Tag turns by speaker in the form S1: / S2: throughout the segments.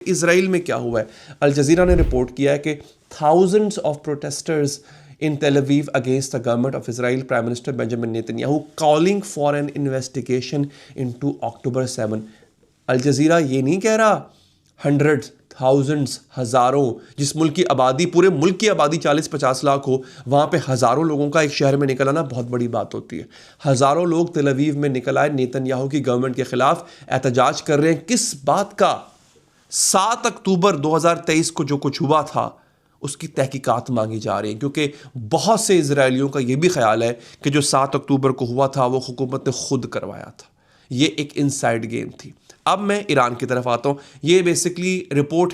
S1: Israel में क्या हुआ है? अल जज़ीरा ने रिपोर्ट किया है कि thousands of protesters in Tel Aviv against the government of Israel, prime minister Benjamin Netanyahu calling for an investigation into October 7। Al Jazeera ये नहीं कह रहा हंड्रेड्स, थाउजेंड्स, हज़ारों, जिस मुल्क की आबादी, पूरे मुल्क की आबादी 40-50 लाख हो, वहाँ पे हज़ारों लोगों का एक शहर में निकल आना बहुत बड़ी बात होती है। हज़ारों लोग तेल अवीव में निकल आए, नेतन्याहू की गवर्नमेंट के खिलाफ एहतजाज कर रहे हैं। किस बात का? 7 अक्टूबर 2023 को जो कुछ हुआ था उसकी तहकीकात मांगी जा रही है, क्योंकि बहुत से इजरायलियों का यह भी ख्याल है कि जो 7 अक्टूबर को हुआ था वो हुकूमत ने खुद करवाया था। ये एक इनसाइड गेम थी। अब मैं ईरान की तरफ आता हूँ। ये बेसिकली रिपोर्ट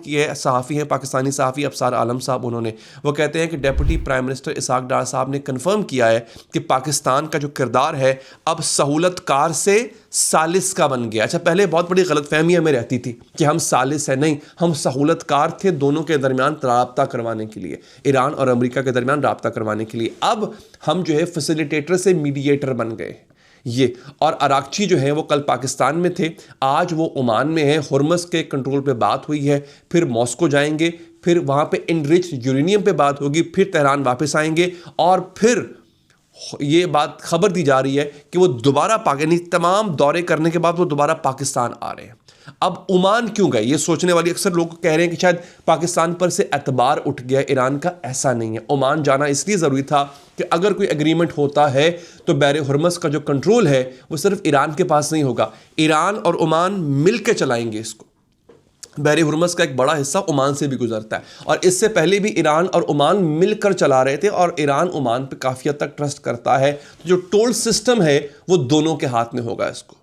S1: की है, सहाफ़ी हैं पाकिस्तानी सहाफ़ी अफसार आलम साहब, उन्होंने, वो कहते हैं कि डेप्यूटी प्राइम मिनिस्टर इसहाक डार साहब ने कन्फर्म किया है कि पाकिस्तान का जो किरदार है अब सहूलतकार से सालिस का बन गया। अच्छा, पहले बहुत बड़ी गलतफहमी हमें रहती थी कि हम सालिस हैं, नहीं, हम सहूलतकार थे दोनों के दरमियान राब्ता करवाने के लिए, ईरान और अमेरिका के दरमियान राब्ता करवाने के लिए। अब हम जो है फैसिलिटेटर से मीडिएटर बन गए ये। और अराक्ची जो है वो कल पाकिस्तान में थे, आज वो ओमान में है, हुर्मस के कंट्रोल पे बात हुई है, फिर मॉस्को जाएंगे, फिर वहाँ पे इनरिच यूरेनियम पे बात होगी, फिर तेहरान वापस आएंगे, और फिर ये बात खबर दी जा रही है कि वो दोबारा तमाम दौरे करने के बाद वो दोबारा पाकिस्तान आ रहे हैं। अब ओमान क्यों गए, ये सोचने वाली अक्सर लोग कह रहे हैं कि शायद पाकिस्तान पर से एतबार उठ गया ईरान का। ऐसा नहीं है। ओमान जाना इसलिए ज़रूरी था कि अगर कोई एग्रीमेंट होता है तो बैर हुर्मस का जो कंट्रोल है वो सिर्फ ईरान के पास नहीं होगा, ईरान और ओमान मिल के चलाएंगे इसको। बैर हुर्मस का एक बड़ा हिस्सा ओमान से भी गुजरता है, और इससे पहले भी ईरान और ओमान मिलकर चला रहे थे, और ईरान ओमान पे काफ़ी हद तक ट्रस्ट करता है। तो जो टोल सिस्टम है वो दोनों के हाथ में होगा इसको।